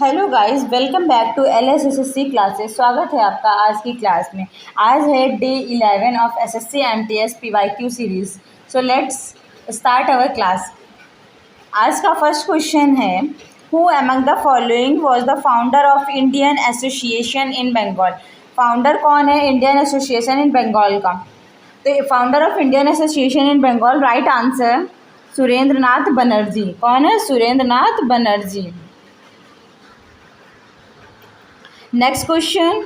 Hello guys, welcome back to LSSC classes. स्वागत है आपका आज की क्लास में। आज है day 11 of SSC MTS PYQ series. So let's start our class. आज का फर्स्ट क्वेश्चन है, who among the following was the founder of Indian association in Bengal. Founder कौन है इंडियन एसोसिएशन इन बंगाल का? तो founder of Indian association in Bengal, right answer Surendra Nath Banerjee. कौन है? Surendra Nath Banerjee. Next question.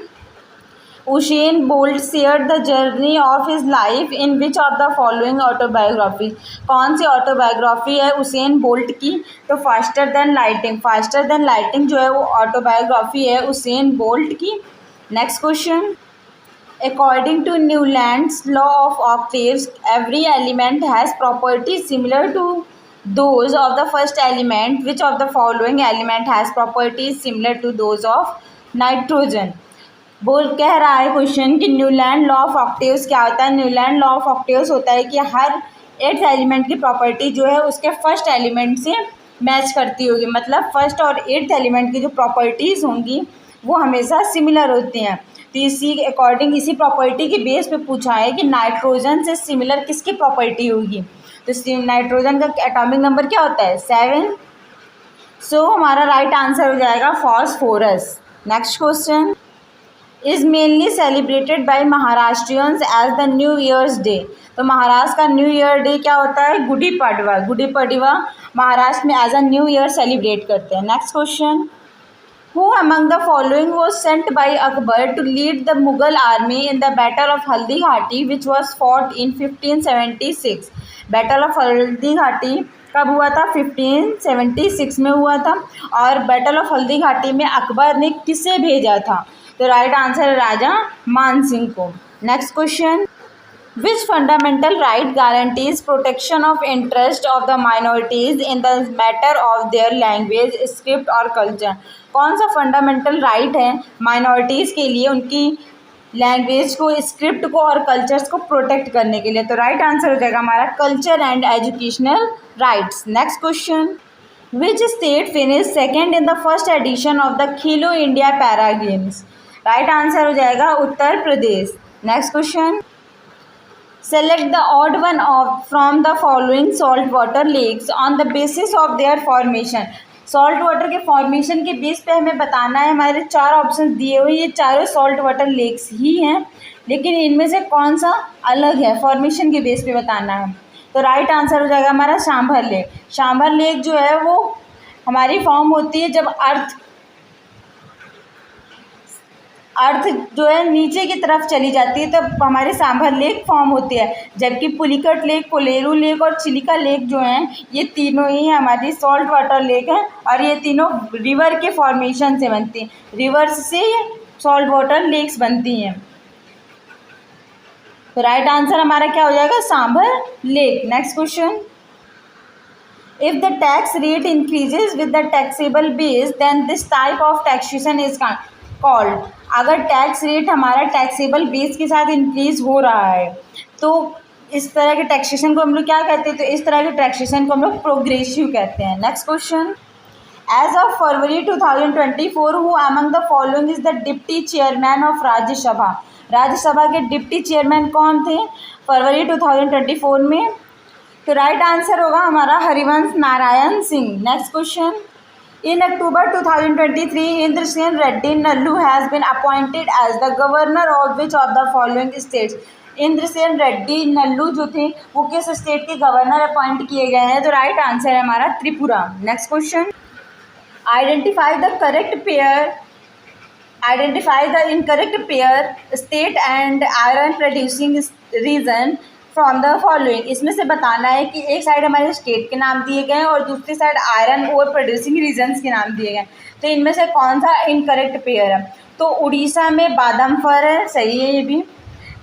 Usain Bolt shared the journey of his life in which of the following autobiography? कौन सी autobiography है Usain bolt की? तो faster than lighting. Faster than lighting जो है वो autobiography है उसेन बोल्ट की। Next question, according to Newland's law of octaves, every element has properties similar to those of the first element. Which of the following element has properties similar to those of nitrogen? बोल कह रहा है question कि Newland law of octaves क्या होता है। Newland law of octaves होता है कि हर 8th एलिमेंट की प्रॉपर्टी जो है उसके फर्स्ट एलिमेंट से मैच करती होगी। मतलब फर्स्ट और 8th एलिमेंट की जो प्रॉपर्टीज़ होंगी वो हमेशा सिमिलर होती हैं। तो इसी अकॉर्डिंग इसी प्रॉपर्टी के बेस पे पूछा है कि नाइट्रोजन से सिमिलर किसकी प्रॉपर्टी होगी। तो नाइट्रोजन का एटॉमिक नंबर क्या होता है? 7। सो हमारा राइट आंसर हो जाएगा phosphorus. Next question, is mainly celebrated by Maharashtrians as the new years day. तो महाराष्ट्र का न्यू ईयर डे क्या होता है? गुड़ी पड़वा। गुड़ी पड़वा महाराष्ट्र में as a new year celebrate करते हैं। Next question, who among the following was sent by Akbar to lead the Mughal army in the battle of Haldi Ghati which was fought in 1576। Battle of Haldi Ghati कब हुआ था? 1576 में हुआ था। और बैटल ऑफ हल्दी घाटी में अकबर ने किसे भेजा था? तो राइट आंसर है राजा मान सिंह को। Next question, which fundamental right guarantees protection of interest of the minorities in the matter of their language, script और कल्चर। कौन सा फंडामेंटल राइट है माइनॉरिटीज़ के लिए उनकी लैंग्वेज को, स्क्रिप्ट को और कल्चर्स को प्रोटेक्ट करने के लिए? तो राइट आंसर हो जाएगा हमारा culture and educational rights. Next question, which state finish second in the first edition of the Khelo India para games? Right answer हो जाएगा Uttar Pradesh. Next question, select the odd one of from the following salt water lakes on the basis of their formation. Salt water के formation के base पे हमें बताना है। हमारे 4 option दिए हुए, ये चारों सॉल्ट वाटर लेक्स ही हैं, लेकिन इनमें से कौन सा अलग है फॉर्मेशन के बेस पे बताना है। तो राइट आंसर हो जाएगा हमारा सांभर लेक। सांभर लेक जो है वो हमारी फॉर्म होती है जब अर्थ जो है नीचे की तरफ चली जाती है तब हमारे सांभर लेक फॉर्म होती है। जबकि पुलिकट लेक, कोलेरू लेक और चिलिका लेक जो हैं ये तीनों ही हमारी सॉल्ट वाटर लेक हैं और ये तीनों रिवर के फॉर्मेशन से बनती हैं। रिवर्स से सॉल्ट वाटर लेक्स बनती हैं। तो राइट आंसर हमारा क्या हो जाएगा? Sambhar lake. Next question, if the tax rate increases with the taxable base then this type of taxation is called. अगर टैक्स रेट हमारा टैक्सेबल बेस के साथ इंक्रीज हो रहा है तो इस तरह के टैक्सेशन को हम लोग क्या कहते हैं? तो इस तरह के टैक्सेशन को हम लोग प्रोग्रेसिव कहते हैं। Next question, as of February 2024 who among the following is the deputy chairman of Rajya Sabha. Rajya Sabha के डिप्टी चेयरमैन कौन थे फरवरी 2024 में? तो राइट आंसर होगा हमारा Harivansh Narayan Singh. Next question, in October 2023 Indrasen Reddy Nallu has been appointed as the governor of which of the following states? Indrasen Reddy Nallu जो थे वो किस स्टेट के गवर्नर अपॉइंट किए गए हैं? तो राइट आंसर है हमारा Tripura. Next question, identify the incorrect pair state and iron producing region from the following. इसमें से बताना है कि एक साइड हमारे स्टेट के नाम दिए गए हैं और दूसरी साइड आयरन और प्रोड्यूसिंग रीजन्स के नाम दिए गए हैं। तो इनमें से कौन सा इनकरेक्ट पेयर है? तो उड़ीसा में बादामफर है, सही है ये भी।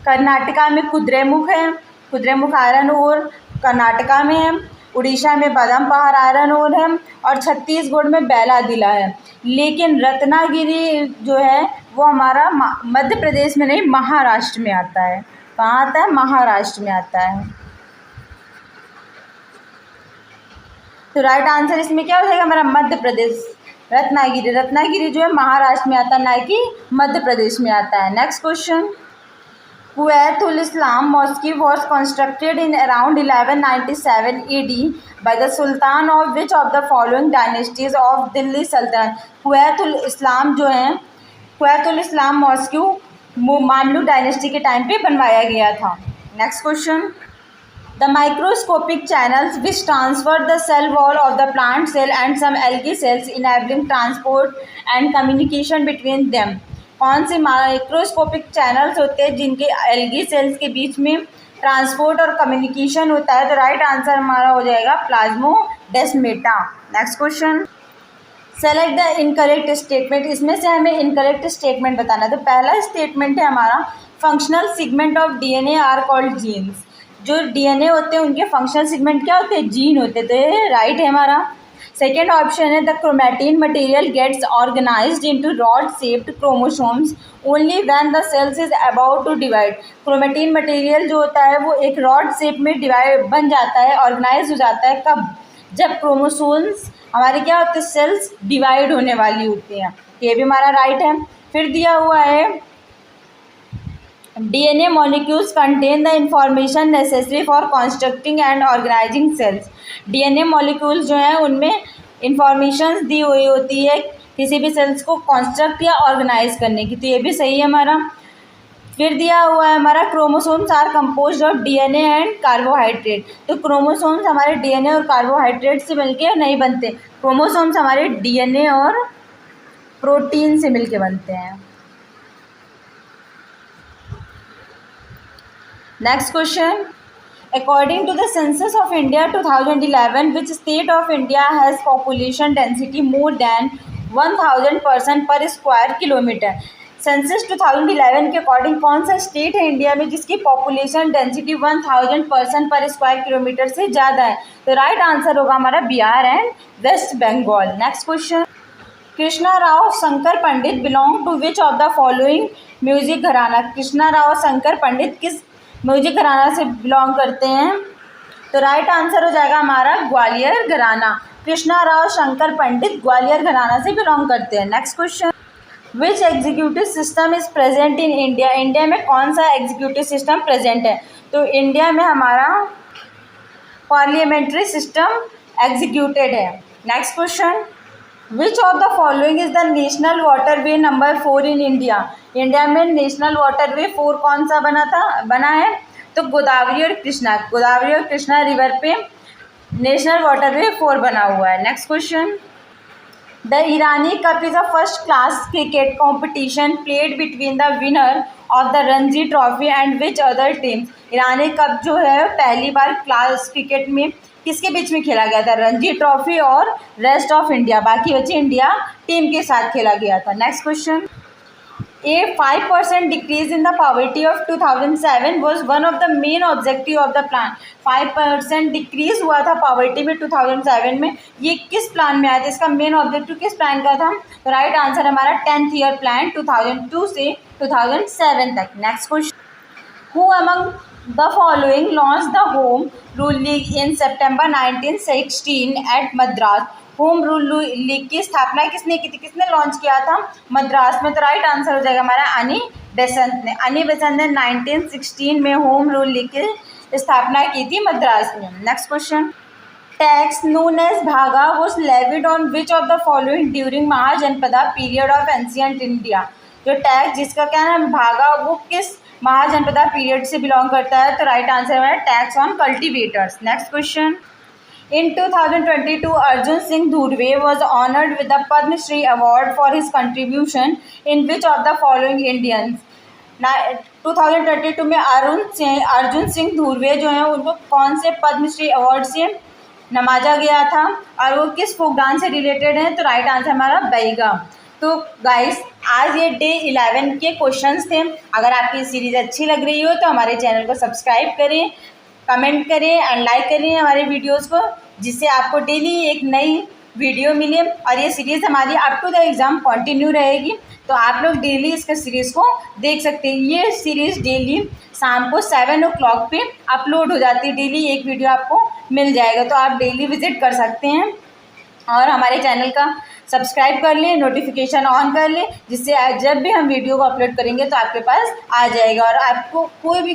कर्नाटका में कुद्रेमुख है, कुद्रेमुख आयरन और कर्नाटका में है। उड़ीसा में बादाम पहाड़ आयरन और है और छत्तीसगढ़ में बैलादिला है। लेकिन रत्नागिरी जो है वो हमारा मध्य प्रदेश में नहीं, महाराष्ट्र में आता है। कहाँ आता है? महाराष्ट्र में आता है। तो राइट आंसर इसमें क्या हो जाएगा हमारा? मध्य प्रदेश। रत्नागिरी। रत्नागिरी जो है महाराष्ट्र में आता है, ना कि मध्य प्रदेश में आता है। Next question, Quwwatul Islam mosque was constructed in around 1197 AD by the Sultan of which of the following dynasties of Delhi Sultanat. Quwwatul Islam जो है, कुवैतुल इस्लाम मॉस्क मामलुक डायनेस्टी के टाइम पे बनवाया गया था। Next question, the microscopic channels which transfer the cell wall of the plant cell and some algae cells enabling transport and communication between them. कौन से microscopic channels होते हैं जिनके एल्गी सेल्स के बीच में ट्रांसपोर्ट और कम्युनिकेशन होता है? तो राइट आंसर हमारा हो जाएगा plasmodesmata. Next question, select the incorrect statement. इसमें से हमें इनकरेक्ट स्टेटमेंट बताना है। तो पहला स्टेटमेंट है हमारा, functional segment of DNA are called genes. जो डीएनए होते हैं उनके फंक्शनल सेगमेंट क्या होते हैं? जीन होते हैं। तो ये राइट है हमारा। सेकेंड ऑप्शन है, the chromatin material gets organised into rod shaped chromosomes only when the cells is about to divide. Chromatin material जो होता है वो एक रॉड शेप में डिवाइड बन जाता है, ऑर्गेनाइज हो जाता है। कब? जब क्रोमोसोम्स हमारे क्या होते हैं? सेल्स डिवाइड होने वाली होती हैं। ये भी हमारा राइट है। फिर दिया हुआ है, DNA molecules contain the information necessary for constructing and organising cells. DNA molecules जो हैं उनमें इंफॉर्मेशन दी हुई होती है किसी भी सेल्स को कंस्ट्रक्ट या ऑर्गेनाइज करने की। तो ये भी सही है हमारा। फिर दिया हुआ है हमारा, chromosomes are composed of DNA and carbohydrate. तो क्रोमोसोम्स हमारे डीएनए और कार्बोहाइड्रेट से मिलके नहीं बनते। क्रोमोसोम्स हमारे डीएनए और प्रोटीन से मिलके बनते हैं। Next question, according to the census of India 2011 which state of India has population density more than 1000 person per square kilometre. Census 2011 के अकॉर्डिंग कौन सा स्टेट है इंडिया में जिसकी population density 1000 person per square kilometre से ज़्यादा है? तो राइट आंसर होगा हमारा Bihar and West Bengal. Next question, Krishna Rao Shankar Pandit belong to which of the following music gharana. Krishna Rao Shankar पंडित किस म्यूजिक घराना से बिलोंग करते हैं? तो राइट आंसर हो जाएगा हमारा ग्वालियर घराना। कृष्णा राव शंकर पंडित ग्वालियर घराना से बिलोंग करते हैं। Next question, which executive system is present in India. India में कौन सा एग्जीक्यूटिव सिस्टम प्रेजेंट है? तो इंडिया में हमारा पार्लियामेंट्री सिस्टम एग्जीक्यूटेड है। Next question, which of the following is the national waterway number 4 in India. India में national waterway 4 कौन सा बना है? तो गोदावरी और कृष्णा। गोदावरी और कृष्णा रिवर पे नेशनल वाटरवे 4 बना हुआ है। Next question, the Irani cup is a first class cricket competition played between the winner of the Ranji trophy and which other teams. Irani cup जो है पहली बार क्लास क्रिकेट में किसके बीच में खेला गया था? रणजी ट्रॉफी और रेस्ट ऑफ इंडिया, बाकी बचे इंडिया टीम के साथ खेला गया था। Next question, A 5% decrease in the poverty of 2007 was one of the main objective of the plan. 5% decrease हुआ था पॉवर्टी में 2007 में। ये किस प्लान में आया था? इसका मेन ऑब्जेक्टिव किस प्लान का था? तो राइट आंसर हमारा 10th ईयर प्लान 2002 से 2007 तक। Next question, who among the following launch the home rule league in September 1916 at Madras. Home rule league की स्थापना किसने की थी? किसने लॉन्च किया था? मद्रास में। तो राइट आंसर हो जाएगा हमारा अनी बेसेंट ने। अनी बेसेंट ने 1916 में होम रूल लीग की स्थापना की थी मद्रास में। Next question, tax known as bhaga was levied on which of the following during Mahajanapada period of ancient India. जो टैक्स जिसका क्या नाम भागा वो किस महाजनपदा पीरियड से बिलोंग करता है? तो राइट आंसर है tax on cultivators. Next question, in 2022 Arjun Singh Dhurve was honoured with the Padma Shri award for his contribution in which of the following Indians. 2022 में अर्जुन सिंह धुर्वे जो हैं उनको कौन से पद्मश्री अवार्ड से नवाजा गया था और वो किस फोक डांस से रिलेटेड है? तो राइट आंसर हमारा बैगा। तो गाइस आज ये डे 11 के क्वेश्चंस थे। अगर आपकी सीरीज़ अच्छी लग रही हो तो हमारे चैनल को सब्सक्राइब करें, कमेंट करें एंड लाइक करें हमारे वीडियोस को, जिससे आपको डेली एक नई वीडियो मिले। और ये सीरीज़ हमारी up to the exam continue रहेगी, तो आप लोग डेली इसका सीरीज़ को देख सकते हैं। ये सीरीज़ डेली शाम को 7 o'clock पे अपलोड हो जाती है। डेली एक वीडियो आपको मिल जाएगा, तो आप डेली विजिट कर सकते हैं और हमारे चैनल का सब्सक्राइब कर लें, नोटिफिकेशन ऑन कर लें, जिससे जब भी हम वीडियो को अपलोड करेंगे तो आपके पास आ जाएगा। और आपको कोई भी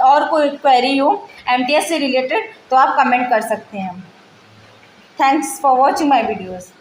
और कोई क्वेरी हो MTS से रिलेटेड तो आप कमेंट कर सकते हैं। Thanks for watching my videos.